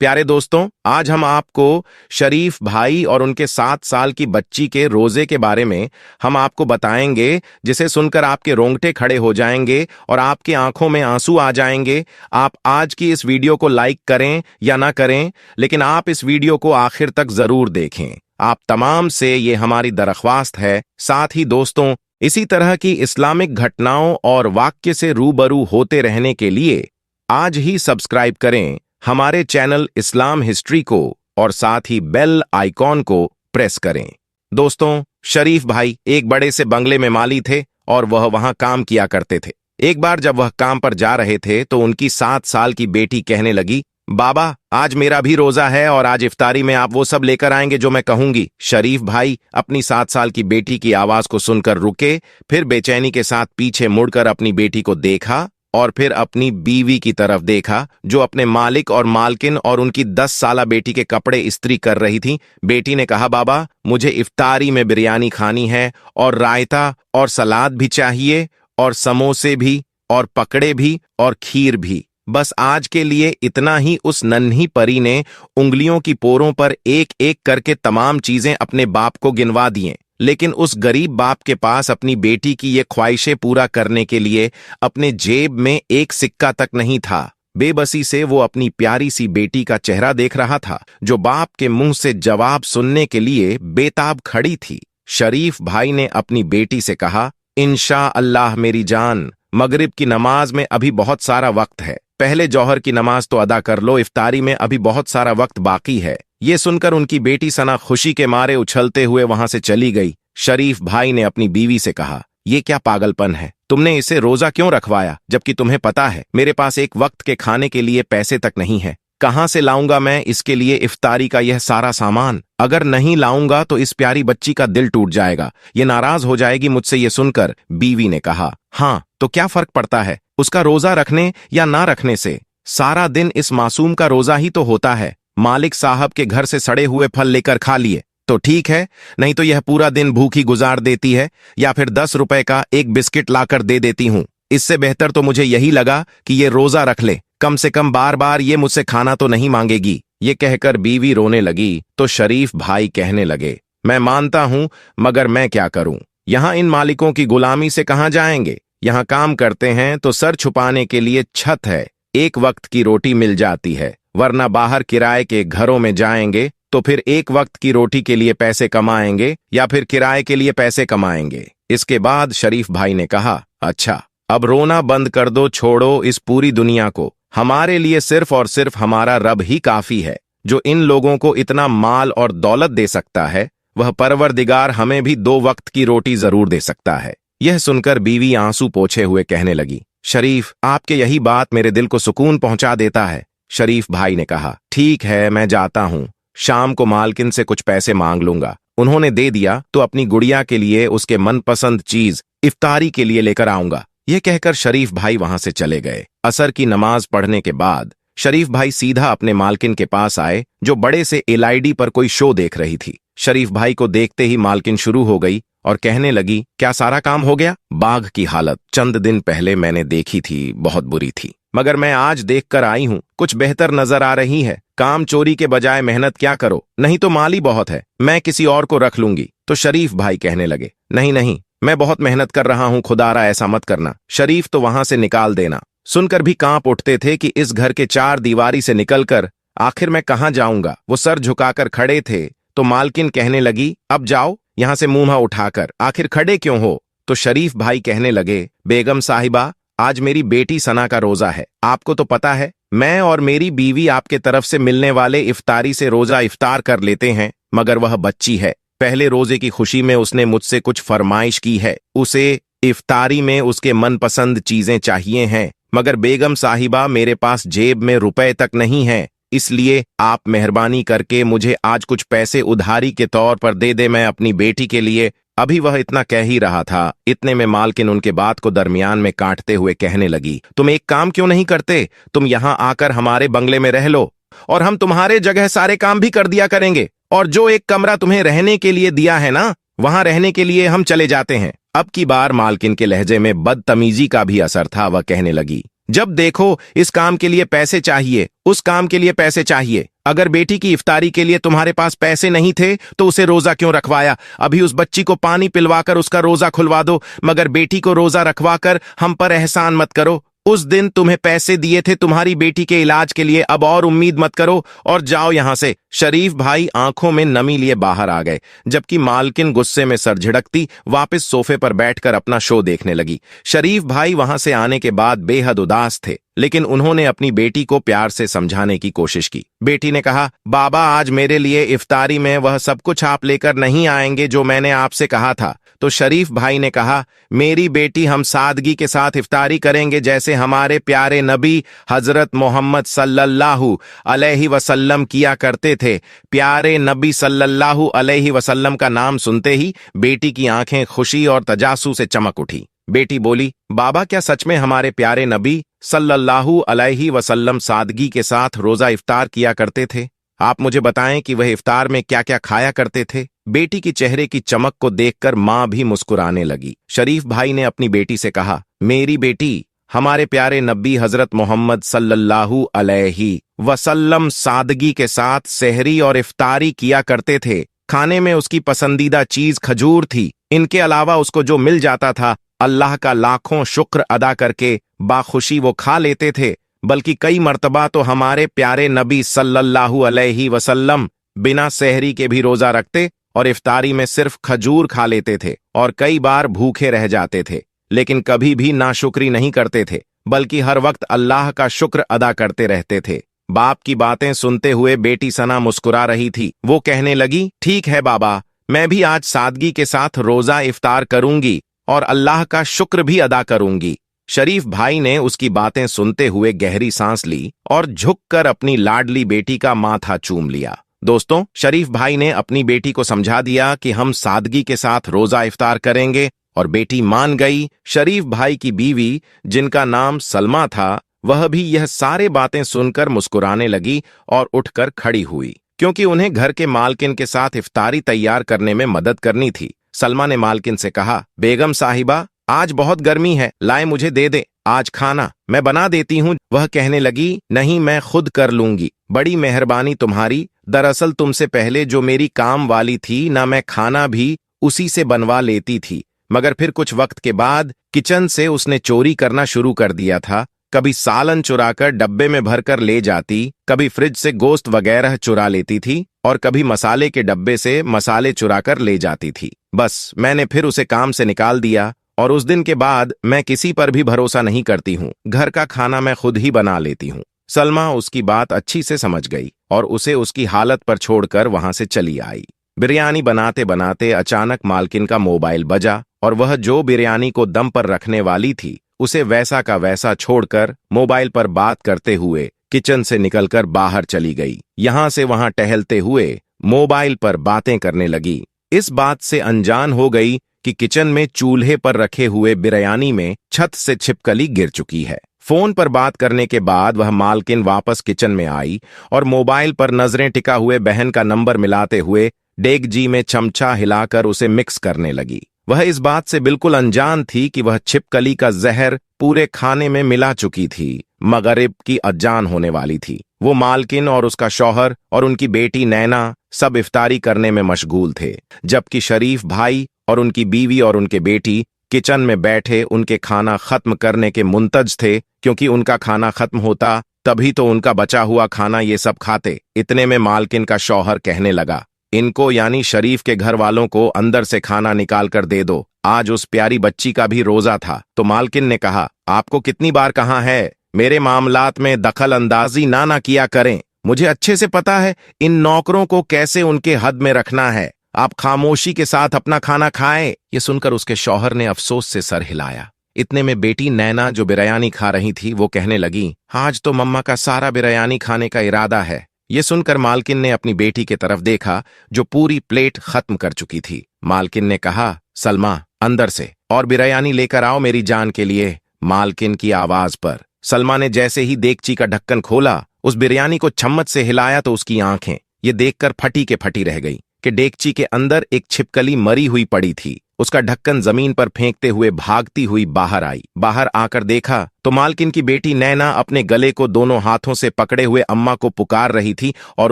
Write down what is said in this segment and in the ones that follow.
प्यारे दोस्तों, आज हम आपको शरीफ भाई और उनके 7 साल की बच्ची के रोजे के बारे में हम आपको बताएंगे, जिसे सुनकर आपके रोंगटे खड़े हो जाएंगे और आपकी आंखों में आंसू आ जाएंगे। आप आज की इस वीडियो को लाइक करें या ना करें, लेकिन आप इस वीडियो को आखिर तक जरूर देखें। आप तमाम से ये हमारी दरख्वास्त है। साथ ही दोस्तों, इसी तरह की इस्लामिक घटनाओं और वाक्य से रूबरू होते रहने के लिए आज ही सब्सक्राइब करें हमारे चैनल इस्लाम हिस्ट्री को और साथ ही बेल आइकॉन को प्रेस करें। दोस्तों, शरीफ भाई एक बड़े से बंगले में माली थे और वह वहां काम किया करते थे। एक बार जब वह काम पर जा रहे थे तो उनकी 7 साल की बेटी कहने लगी, बाबा, आज मेरा भी रोजा है और आज इफ्तारी में आप वो सब लेकर आएंगे जो मैं कहूंगी। शरीफ भाई अपनी 7 साल की बेटी की आवाज को सुनकर रुके, फिर बेचैनी के साथ पीछे मुड़कर अपनी बेटी को देखा और फिर अपनी बीवी की तरफ देखा, जो अपने मालिक और मालकिन और उनकी 10 साला बेटी के कपड़े इस्त्री कर रही थी। बेटी ने कहा, बाबा, मुझे इफ्तारी में बिरयानी खानी है और रायता और सलाद भी चाहिए और समोसे भी और पकड़े भी और खीर भी। बस आज के लिए इतना ही। उस नन्ही परी ने उंगलियों की पोरों पर एक एक करके तमाम चीजें अपने बाप को गिनवा दिए, लेकिन उस गरीब बाप के पास अपनी बेटी की ये ख्वाहिशें पूरा करने के लिए अपने जेब में एक सिक्का तक नहीं था। बेबसी से वो अपनी प्यारी सी बेटी का चेहरा देख रहा था, जो बाप के मुंह से जवाब सुनने के लिए बेताब खड़ी थी। शरीफ भाई ने अपनी बेटी से कहा, इंशा अल्लाह मेरी जान, मगरिब की नमाज में अभी बहुत सारा वक्त है। पहले जौहर की नमाज तो अदा कर लो, इफ्तारी में अभी बहुत सारा वक्त बाकी है। ये सुनकर उनकी बेटी सना खुशी के मारे उछलते हुए वहां से चली गई। शरीफ भाई ने अपनी बीवी से कहा, ये क्या पागलपन है? तुमने इसे रोजा क्यों रखवाया, जबकि तुम्हें पता है मेरे पास एक वक्त के खाने के लिए पैसे तक नहीं है। कहां से लाऊंगा मैं इसके लिए इफ्तारी का यह सारा सामान? अगर नहीं लाऊंगा तो इस प्यारी बच्ची का दिल टूट जाएगा, ये नाराज हो जाएगी मुझसे। ये सुनकर बीवी ने कहा, हाँ, तो क्या फर्क पड़ता है उसका रोजा रखने या ना रखने से? सारा दिन इस मासूम का रोजा ही तो होता है। मालिक साहब के घर से सड़े हुए फल लेकर खा लिए तो ठीक है, नहीं तो यह पूरा दिन भूखी गुजार देती है, या फिर 10 रुपए का एक बिस्किट लाकर दे देती हूं। इससे बेहतर तो मुझे यही लगा कि ये रोजा रख ले, कम से कम बार बार ये मुझसे खाना तो नहीं मांगेगी। ये कहकर बीवी रोने लगी तो शरीफ भाई कहने लगे, मैं मानता हूं, मगर मैं क्या करूं? यहां इन मालिकों की गुलामी से कहां जाएंगे? यहां काम करते हैं तो सर छुपाने के लिए छत है, एक वक्त की रोटी मिल जाती है, वरना बाहर किराए के घरों में जाएंगे तो फिर एक वक्त की रोटी के लिए पैसे कमाएंगे या फिर किराए के लिए पैसे कमाएंगे। इसके बाद शरीफ भाई ने कहा, अच्छा, अब रोना बंद कर दो, छोड़ो इस पूरी दुनिया को। हमारे लिए सिर्फ और सिर्फ हमारा रब ही काफी है, जो इन लोगों को इतना माल और दौलत दे सकता है। वह परवरदिगार हमें भी 2 वक्त की रोटी जरूर दे सकता है। यह सुनकर बीवी आंसू पोंछे हुए कहने लगी, शरीफ, आपके यही बात मेरे दिल को सुकून पहुंचा देता है। शरीफ भाई ने कहा, ठीक है, मैं जाता हूं, शाम को मालकिन से कुछ पैसे मांग लूंगा। उन्होंने दे दिया तो अपनी गुड़िया के लिए उसके मनपसंद चीज इफ्तारी के लिए लेकर आऊंगा। यह कहकर शरीफ भाई वहां से चले गए। असर की नमाज पढ़ने के बाद शरीफ भाई सीधा अपने मालकिन के पास आए, जो बड़े से एलईडी पर कोई शो देख रही थी। शरीफ भाई को देखते ही मालकिन शुरू हो गई और कहने लगी, क्या सारा काम हो गया? बाघ की हालत चंद दिन पहले मैंने देखी थी, बहुत बुरी थी, मगर मैं आज देखकर आई हूं, कुछ बेहतर नजर आ रही है। काम चोरी के बजाय मेहनत क्या करो, नहीं तो माल ही बहुत है, मैं किसी और को रख लूंगी। तो शरीफ भाई कहने लगे, नहीं नहीं, मैं बहुत मेहनत कर रहा हूं, खुदारा ऐसा मत करना। शरीफ तो वहां से निकाल देना। सुनकर भी कांप उठते थे कि इस घर के 4 दीवारी से निकलकर आखिर मैं कहां जाऊंगा। वो सर झुकाकर खड़े थे तो मालकिन कहने लगी, अब जाओ यहां से मुंह उठाकर, आखिर खड़े क्यों हो? तो शरीफ भाई कहने लगे, बेगम साहिबा, आज मेरी बेटी सना का रोजा है। आपको तो पता है, मैं और मेरी बीवी आपके तरफ से मिलने वाले इफ्तारी से रोजा इफ्तार कर लेते हैं, मगर वह बच्ची है। पहले रोजे की खुशी में उसने मुझसे कुछ फरमाइश की है। उसे इफ्तारी में उसके मनपसंद चीजें चाहिए हैं, मगर बेगम साहिबा, मेरे पास जेब में रुपए तक नहीं है, इसलिए आप मेहरबानी करके मुझे आज कुछ पैसे उधारी के तौर पर दे दे, मैं अपनी बेटी के लिए। अभी वह इतना कह ही रहा था, इतने में मालकिन उनके बात को दरमियान में काटते हुए कहने लगी, तुम एक काम क्यों नहीं करते? तुम यहाँ आकर हमारे बंगले में रह लो और हम तुम्हारे जगह सारे काम भी कर दिया करेंगे, और जो एक कमरा तुम्हें रहने के लिए दिया है ना, वहां रहने के लिए हम चले जाते हैं। अब की बार मालकिन के लहजे में बदतमीजी का भी असर था। वह कहने लगी, जब देखो इस काम के लिए पैसे चाहिए, उस काम के लिए पैसे चाहिए। अगर बेटी की इफ्तारी के लिए तुम्हारे पास पैसे नहीं थे तो उसे रोजा क्यों रखवाया? अभी उस बच्ची को पानी पिलवाकर उसका रोजा खुलवा दो, मगर बेटी को रोजा रखवाकर हम पर एहसान मत करो। उस दिन तुम्हें पैसे दिए थे तुम्हारी बेटी के इलाज के लिए, अब और उम्मीद मत करो और जाओ यहां से। शरीफ भाई आंखों में नमी लिए बाहर आ गए, जबकि मालकिन गुस्से में सर झिड़कती वापस सोफे पर बैठकर अपना शो देखने लगी। शरीफ भाई वहां से आने के बाद बेहद उदास थे, लेकिन उन्होंने अपनी बेटी को प्यार से समझाने की कोशिश की। बेटी ने कहा, बाबा आज मेरे लिए इफ्तारी में वह सब कुछ आप लेकर नहीं आएंगे जो मैंने आपसे कहा था। तो शरीफ भाई ने कहा, मेरी बेटी हम सादगी के साथ इफ्तारी करेंगे जैसे हमारे प्यारे नबी हजरत मोहम्मद सल्लल्लाहु अलैहि वसल्लम किया करते थे। प्यारे नबी सल्लल्लाहु अलैहि वसल्लम का नाम सुनते ही बेटी की आंखें खुशी और तजासु से चमक उठी। बेटी बोली, बाबा क्या सच में हमारे प्यारे नबी सल्लल्लाहु अलैहि वसल्लम सादगी के साथ रोजा इफ्तार किया करते थे? आप मुझे बताएं कि वह इफ्तार में क्या क्या खाया करते थे। बेटी की चेहरे की चमक को देखकर मां भी मुस्कुराने लगी। शरीफ भाई ने अपनी बेटी से कहा, मेरी बेटी, हमारे प्यारे नबी हजरत मोहम्मद सल्लल्लाहु अलैहि वसल्लम सादगी के साथ सहरी और इफ्तारी किया करते थे। खाने में उसकी पसंदीदा चीज खजूर थी। इनके अलावा उसको जो मिल जाता था अल्लाह का लाखों शुक्र अदा करके बाखुशी वो खा लेते थे। बल्कि कई मर्तबा तो हमारे प्यारे नबी सल्लल्लाहु अलैहि वसल्लम बिना सहरी के भी रोजा रखते और इफ्तारी में सिर्फ खजूर खा लेते थे और कई बार भूखे रह जाते थे, लेकिन कभी भी नाशुक्री नहीं करते थे, बल्कि हर वक्त अल्लाह का शुक्र अदा करते रहते थे। बाप की बातें सुनते हुए बेटी सना मुस्कुरा रही थी। वो कहने लगी, ठीक है बाबा, मैं भी आज सादगी के साथ रोजा इफ्तार करूंगी और अल्लाह का शुक्र भी अदा करूंगी। शरीफ भाई ने उसकी बातें सुनते हुए गहरी सांस ली और झुककर अपनी लाडली बेटी का माथा चूम लिया। दोस्तों, शरीफ भाई ने अपनी बेटी को समझा दिया कि हम सादगी के साथ रोजा इफ्तार करेंगे और बेटी मान गई। शरीफ भाई की बीवी, जिनका नाम सलमा था, वह भी यह सारे बातें सुनकर मुस्कुराने लगी और उठकर खड़ी हुई, क्योंकि उन्हें घर के मालकिन के साथ इफ्तारी तैयार करने में मदद करनी थी। सलमा ने मालकिन से कहा, बेगम साहिबा, आज बहुत गर्मी है, लाए मुझे दे दे आज खाना, मैं बना देती हूँ। वह कहने लगी, नहीं, मैं खुद कर लूंगी, बड़ी मेहरबानी तुम्हारी। दरअसल तुमसे पहले जो मेरी काम वाली थी ना, मैं खाना भी उसी से बनवा लेती थी, मगर फिर कुछ वक्त के बाद किचन से उसने चोरी करना शुरू कर दिया था। कभी सालन चुराकर डब्बे में भरकर ले जाती, कभी फ्रिज से गोश्त वगैरह चुरा लेती थी और कभी मसाले के डब्बे से मसाले चुराकर ले जाती थी। बस मैंने फिर उसे काम से निकाल दिया और उस दिन के बाद मैं किसी पर भी भरोसा नहीं करती हूँ। घर का खाना मैं खुद ही बना लेती हूँ। सलमा उसकी बात अच्छी से समझ गई और उसे उसकी हालत पर छोड़कर वहां से चली आई। बिरयानी बनाते बनाते अचानक मालकिन का मोबाइल बजा और वह जो बिरयानी को दम पर रखने वाली थी उसे वैसा का वैसा छोड़कर मोबाइल पर बात करते हुए किचन से निकलकर बाहर चली गई। यहां से वहां टहलते हुए मोबाइल पर बातें करने लगी। इस बात से अनजान हो गई कि किचन में चूल्हे पर रखे हुए बिरयानी में छत से छिपकली गिर चुकी है। फोन पर बात करने के बाद वह मालकिन वापस किचन में आई और मोबाइल पर नजरें टिका हुए बहन का नंबर मिलाते हुए डेगजी में चमचा हिलाकर उसे मिक्स करने लगी। वह इस बात से बिल्कुल अनजान थी कि वह छिपकली का जहर पूरे खाने में मिला चुकी थी। मगरिब की अजान होने वाली थी। वो मालकिन और उसका शौहर और उनकी बेटी नैना सब इफ्तारी करने में मशगूल थे, जबकि शरीफ भाई और उनकी बीवी और उनके बेटी किचन में बैठे उनके खाना खत्म करने के मुंतज थे, क्योंकि उनका खाना खत्म होता तभी तो उनका बचा हुआ खाना ये सब खाते। इतने में मालकिन का शौहर कहने लगा, इनको यानी शरीफ के घर वालों को अंदर से खाना निकाल कर दे दो, आज उस प्यारी बच्ची का भी रोजा था। तो मालकिन ने कहा, आपको कितनी बार कहा है मेरे मामलात में दखल अंदाजी ना किया करें। मुझे अच्छे से पता है इन नौकरों को कैसे उनके हद में रखना है। आप खामोशी के साथ अपना खाना खाएं। ये सुनकर उसके शौहर ने अफसोस से सर हिलाया। इतने में बेटी नैना जो बिरयानी खा रही थी वो कहने लगी, आज तो मम्मा का सारा बिरयानी खाने का इरादा है। ये सुनकर मालकिन ने अपनी बेटी की तरफ देखा जो पूरी प्लेट खत्म कर चुकी थी। मालकिन ने कहा, सलमा अंदर से और बिरयानी लेकर आओ मेरी जान के लिए। मालकिन की आवाज पर सलमा ने जैसे ही देगची का ढक्कन खोला, उस बिरयानी को चम्मच से हिलाया तो उसकी आंखें ये देखकर फटी के फटी रह गई कि डेगची के अंदर एक छिपकली मरी हुई पड़ी थी उसका ढक्कन जमीन पर फेंकते हुए भागती हुई बाहर आई। बाहर आकर देखा तो मालकिन की बेटी नैना अपने गले को दोनों हाथों से पकड़े हुए अम्मा को पुकार रही थी और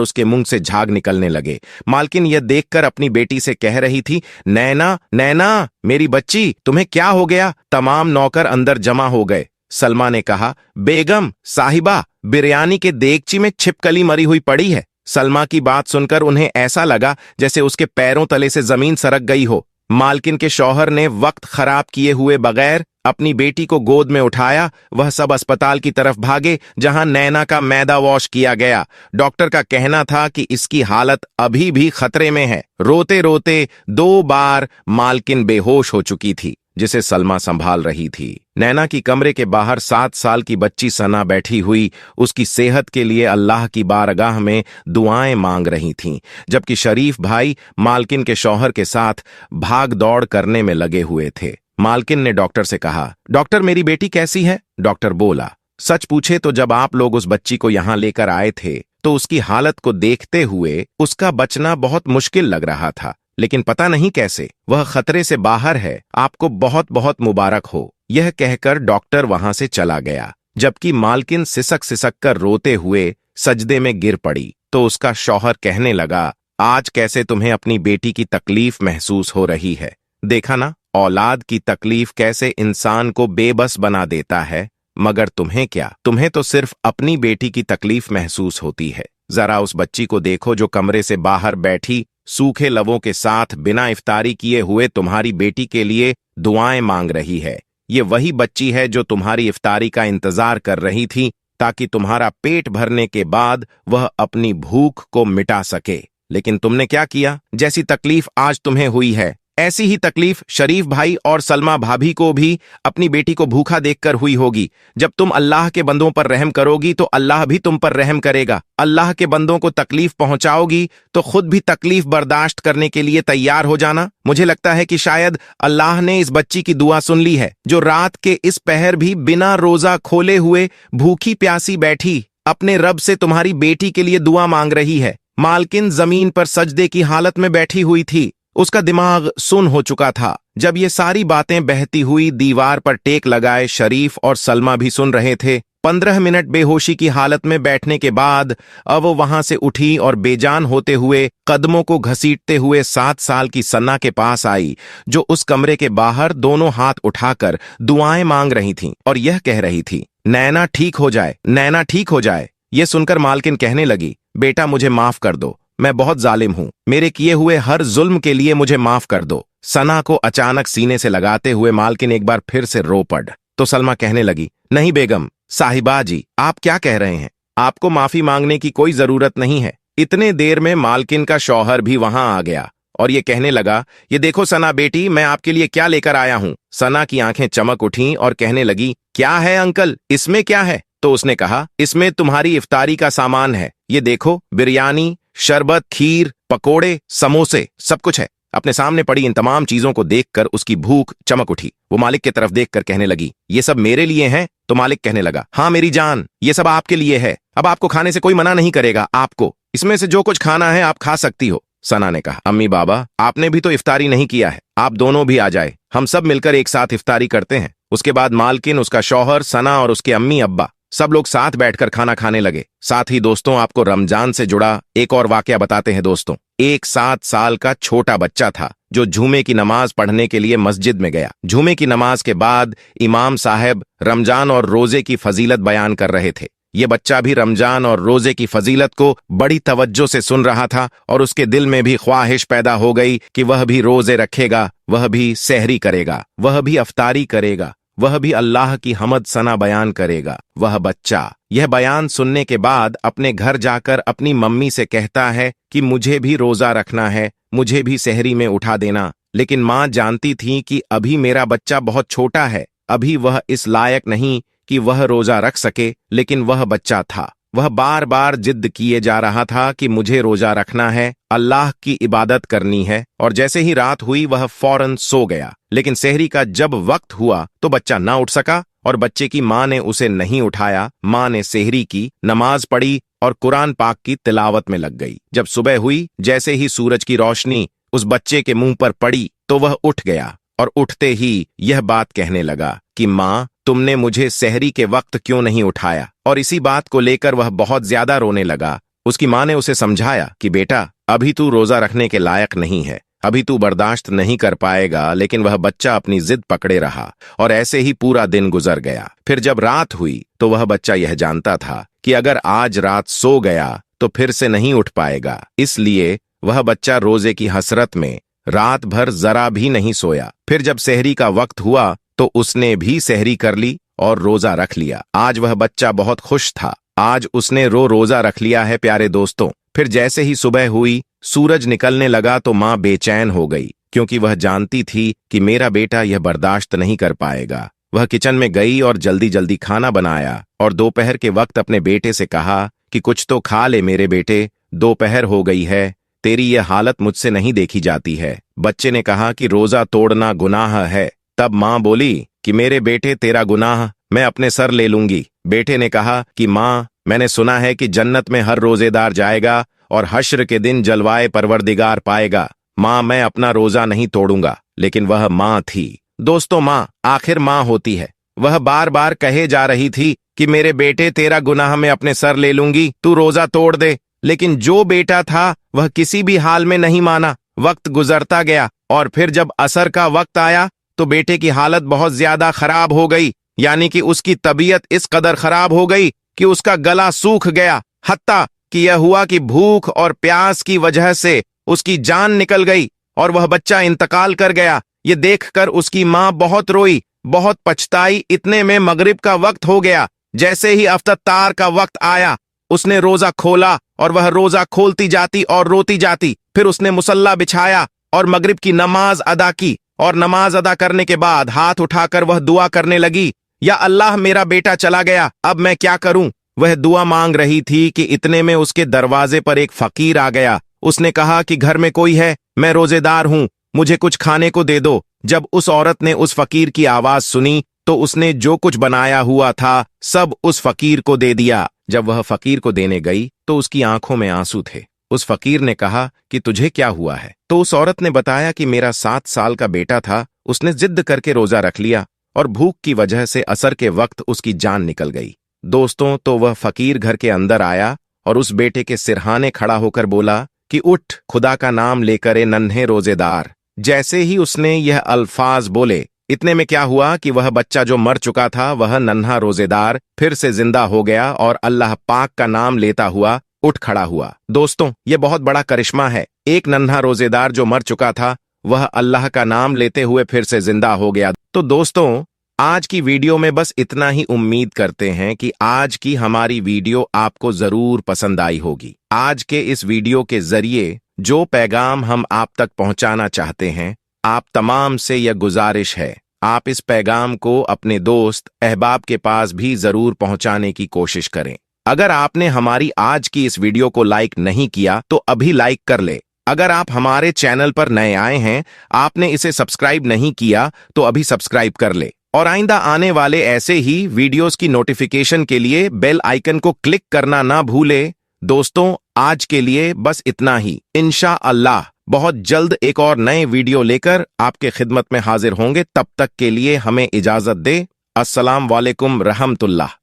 उसके मुंह से झाग निकलने लगे। मालकिन यह देखकर अपनी बेटी से कह रही थी, नैना नैना मेरी बच्ची, तुम्हें क्या हो गया? तमाम नौकर अंदर जमा हो गए। सलमा ने कहा, बेगम साहिबा, बिरयानी के देगची में छिपकली मरी हुई पड़ी है। सलमा की बात सुनकर उन्हें ऐसा लगा जैसे उसके पैरों तले से जमीन सरक गई हो। मालकिन के शौहर ने वक्त खराब किए हुए बगैर अपनी बेटी को गोद में उठाया। वह सब अस्पताल की तरफ भागे जहां नैना का मैदा वॉश किया गया। डॉक्टर का कहना था कि इसकी हालत अभी भी खतरे में है। रोते रोते 2 बार मालकिन बेहोश हो चुकी थी, जिसे सलमा संभाल रही थी। नैना की कमरे के बाहर 7 साल की बच्ची सना बैठी हुई उसकी सेहत के लिए अल्लाह की बारगाह में दुआएं मांग रही थीं, जबकि शरीफ भाई मालकिन के शौहर के साथ भाग दौड़ करने में लगे हुए थे। मालकिन ने डॉक्टर से कहा, डॉक्टर मेरी बेटी कैसी है? डॉक्टर बोला, सच पूछे तो जब आप लोग उस बच्ची को यहां लेकर आए थे तो उसकी हालत को देखते हुए उसका बचना बहुत मुश्किल लग रहा था, लेकिन पता नहीं कैसे वह खतरे से बाहर है। आपको बहुत बहुत मुबारक हो। यह कहकर डॉक्टर वहां से चला गया, जबकि मालकिन सिसक सिसक कर रोते हुए सजदे में गिर पड़ी। तो उसका शौहर कहने लगा, आज कैसे तुम्हें अपनी बेटी की तकलीफ महसूस हो रही है? देखा ना, औलाद की तकलीफ कैसे इंसान को बेबस बना देता है। मगर तुम्हें क्या, तुम्हें तो सिर्फ अपनी बेटी की तकलीफ महसूस होती है। जरा उस बच्ची को देखो जो कमरे से बाहर बैठी सूखे लबों के साथ बिना इफ्तारी किए हुए तुम्हारी बेटी के लिए दुआएं मांग रही है। ये वही बच्ची है जो तुम्हारी इफ्तारी का इंतजार कर रही थी ताकि तुम्हारा पेट भरने के बाद वह अपनी भूख को मिटा सके। लेकिन तुमने क्या किया? जैसी तकलीफ आज तुम्हें हुई है, ऐसी ही तकलीफ शरीफ भाई और सलमा भाभी को भी अपनी बेटी को भूखा देखकर हुई होगी। जब तुम अल्लाह के बंदों पर रहम करोगी तो अल्लाह भी तुम पर रहम करेगा। अल्लाह के बंदों को तकलीफ पहुंचाओगी तो खुद भी तकलीफ बर्दाश्त करने के लिए तैयार हो जाना। मुझे लगता है कि शायद अल्लाह ने इस बच्ची की दुआ सुन ली है, जो रात के इस पहर भी बिना रोजा खोले हुए भूखी प्यासी बैठी अपने रब से तुम्हारी बेटी के लिए दुआ मांग रही है। मालकिन जमीन पर सजदे की हालत में बैठी हुई थी। उसका दिमाग सुन हो चुका था। जब ये सारी बातें बहती हुई दीवार पर टेक लगाए शरीफ और सलमा भी सुन रहे थे। 15 मिनट बेहोशी की हालत में बैठने के बाद अब वो वहां से उठी और बेजान होते हुए कदमों को घसीटते हुए 7 साल की सन्ना के पास आई, जो उस कमरे के बाहर दोनों हाथ उठाकर दुआएं मांग रही थीं और यह कह रही थी, नैना ठीक हो जाए, नैना ठीक हो जाए। ये सुनकर मालकिन कहने लगी, बेटा मुझे माफ कर दो, मैं बहुत जालिम हूं। मेरे किए हुए हर जुल्म के लिए मुझे माफ कर दो। सना को अचानक सीने से लगाते हुए मालकिन एक बार फिर से रो पड़। तो सलमा कहने लगी, नहीं बेगम साहिबा जी, आप क्या कह रहे हैं? आपको माफी मांगने की कोई जरूरत नहीं है। इतने देर में मालकिन का शौहर भी वहां आ गया और ये कहने लगा, ये देखो सना बेटी, मैं आपके लिए क्या लेकर आया हूं। सना की आंखें चमक उठीं और कहने लगी, क्या है अंकल, इसमें क्या है? तो उसने कहा, इसमें तुम्हारी इफ्तारी का सामान है। ये देखो, बिरयानी, शरबत, खीर, पकोड़े, समोसे, सब कुछ है। अपने सामने पड़ी इन तमाम चीजों को देखकर उसकी भूख चमक उठी। वो मालिक की तरफ देखकर कहने लगी, ये सब मेरे लिए हैं? तो मालिक कहने लगा, हाँ मेरी जान, ये सब आपके लिए है। अब आपको खाने से कोई मना नहीं करेगा। आपको इसमें से जो कुछ खाना है आप खा सकती हो। सना ने कहा, अम्मी बाबा, आपने भी तो इफ्तारी नहीं किया है, आप दोनों भी आ जाए, हम सब मिलकर एक साथ इफ्तारी करते हैं। उसके बाद मालकिन, उसका शौहर, सना और उसके अम्मी अब्बा सब लोग साथ बैठकर खाना खाने लगे। साथ ही दोस्तों, आपको रमजान से जुड़ा एक और वाकया बताते हैं दोस्तों। एक 7 साल का छोटा बच्चा था जो जुमे की नमाज पढ़ने के लिए मस्जिद में गया। जुमे की नमाज के बाद इमाम साहब रमजान और रोजे की फजीलत बयान कर रहे थे। ये बच्चा भी रमजान और रोजे की फजीलत को बड़ी तवज्जो से सुन रहा था और उसके दिल में भी ख्वाहिश पैदा हो गई कि वह भी रोजे रखेगा, वह भी सहरी करेगा, वह भी अफ्तारी करेगा, वह भी अल्लाह की हमद सना बयान करेगा। वह बच्चा यह बयान सुनने के बाद अपने घर जाकर अपनी मम्मी से कहता है कि मुझे भी रोजा रखना है, मुझे भी सहरी में उठा देना। लेकिन माँ जानती थी कि अभी मेरा बच्चा बहुत छोटा है, अभी वह इस लायक नहीं कि वह रोजा रख सके। लेकिन वह बच्चा था, वह बार बार जिद किए जा रहा था कि मुझे रोजा रखना है, अल्लाह की इबादत करनी है। और जैसे ही रात हुई वह फौरन सो गया। लेकिन सहरी का जब वक्त हुआ तो बच्चा ना उठ सका और बच्चे की माँ ने उसे नहीं उठाया। माँ ने सहरी की, नमाज पढ़ी और कुरान पाक की तिलावत में लग गई। जब सुबह हुई, जैसे ही सूरज की रोशनी उस बच्चे के मुंह पर पड़ी तो वह उठ गया और उठते ही यह बात कहने लगा कि माँ, तुमने मुझे सहरी के वक्त क्यों नहीं उठाया। और इसी बात को लेकर वह बहुत ज्यादा रोने लगा। उसकी माँ ने उसे समझाया कि बेटा, अभी तू रोजा रखने के लायक नहीं है, अभी तू बर्दाश्त नहीं कर पाएगा। लेकिन वह बच्चा अपनी जिद पकड़े रहा और ऐसे ही पूरा दिन गुजर गया। फिर जब रात हुई तो वह बच्चा यह जानता था कि अगर आज रात सो गया तो फिर से नहीं उठ पाएगा। इसलिए वह बच्चा रोजे की हसरत में रात भर जरा भी नहीं सोया। फिर जब सहरी का वक्त हुआ तो उसने भी सहरी कर ली और रोजा रख लिया। आज वह बच्चा बहुत खुश था। आज उसने रोजा रख लिया है प्यारे दोस्तों। फिर जैसे ही सुबह हुई, सूरज निकलने लगा तो माँ बेचैन हो गई, क्योंकि वह जानती थी कि मेरा बेटा यह बर्दाश्त नहीं कर पाएगा। वह किचन में गई और जल्दी जल्दी खाना बनाया और दोपहर के वक्त अपने बेटे से कहा कि कुछ तो खा ले मेरे बेटे, दोपहर हो गई है, तेरी यह हालत मुझसे नहीं देखी जाती है। बच्चे ने कहा कि रोजा तोड़ना गुनाह है। तब माँ बोली कि मेरे बेटे, तेरा गुनाह मैं अपने सर ले लूंगी। बेटे ने कहा कि माँ, मैंने सुना है कि जन्नत में हर रोजेदार जाएगा और हश्र के दिन जलवाए परवरदिगार पाएगा। माँ, मैं अपना रोजा नहीं तोड़ूंगा। लेकिन वह माँ थी दोस्तों, माँ आखिर माँ होती है। वह बार बार कहे जा रही थी कि मेरे बेटे, तेरा गुनाह मैं अपने सर ले लूंगी, तू रोजा तोड़ दे। लेकिन जो बेटा था वह किसी भी हाल में नहीं माना। वक्त गुजरता गया और फिर जब असर का वक्त आया तो बेटे की हालत बहुत ज्यादा खराब हो गई। यानी कि उसकी तबीयत इस कदर खराब हो गई कि उसका गला सूख गया। हत्ता कि यह हुआ कि भूख और प्यास की वजह से उसकी जान निकल गई और वह बच्चा इंतकाल कर गया। ये देखकर उसकी माँ बहुत रोई, बहुत पछताई। इतने में मगरिब का वक्त हो गया। जैसे ही अफ्तार का वक्त आया, उसने रोजा खोला और वह रोजा खोलती जाती और रोती जाती। फिर उसने मुसल्ला बिछाया और मगरिब की नमाज अदा की और नमाज अदा करने के बाद हाथ उठाकर वह दुआ करने लगी, या अल्लाह, मेरा बेटा चला गया, अब मैं क्या करूं। वह दुआ मांग रही थी कि इतने में उसके दरवाजे पर एक फकीर आ गया। उसने कहा कि घर में कोई है, मैं रोजेदार हूं, मुझे कुछ खाने को दे दो। जब उस औरत ने उस फकीर की आवाज सुनी तो उसने जो कुछ बनाया हुआ था सब उस फकीर को दे दिया। जब वह फकीर को देने गई तो उसकी आंखों में आंसू थे। उस फकीर ने कहा कि तुझे क्या हुआ है। तो उस औरत ने बताया कि मेरा 7 साल का बेटा था, उसने जिद करके रोजा रख लिया और भूख की वजह से असर के वक्त उसकी जान निकल गई। दोस्तों, तो वह फकीर घर के अंदर आया और उस बेटे के सिरहाने खड़ा होकर बोला कि उठ, खुदा का नाम लेकर ए नन्हे रोजेदार। जैसे ही उसने यह अल्फाज बोले, इतने में क्या हुआ कि वह बच्चा जो मर चुका था, वह नन्हा रोजेदार फिर से जिंदा हो गया और अल्लाह पाक का नाम लेता हुआ उठ खड़ा हुआ। दोस्तों, यह बहुत बड़ा करिश्मा है। एक नन्हा रोजेदार जो मर चुका था, वह अल्लाह का नाम लेते हुए फिर से जिंदा हो गया। तो दोस्तों, आज की वीडियो में बस इतना ही। उम्मीद करते हैं कि आज की हमारी वीडियो आपको जरूर पसंद आई होगी। आज के इस वीडियो के जरिए जो पैगाम हम आप तक पहुंचाना चाहते हैं, आप तमाम से यह गुजारिश है, आप इस पैगाम को अपने दोस्त अहबाब के पास भी जरूर पहुंचाने की कोशिश करें। अगर आपने हमारी आज की इस वीडियो को लाइक नहीं किया तो अभी लाइक कर ले। अगर आप हमारे चैनल पर नए आए हैं, आपने इसे सब्सक्राइब नहीं किया तो अभी सब्सक्राइब कर ले और आइंदा आने वाले ऐसे ही वीडियोस की नोटिफिकेशन के लिए बेल आइकन को क्लिक करना ना भूले। दोस्तों, आज के लिए बस इतना ही। इंशाअल्लाह बहुत जल्द एक और नए वीडियो लेकर आपके खिदमत में हाजिर होंगे। तब तक के लिए हमें इजाजत दे। अस्सलाम वालेकुम रहमतुल्लाह।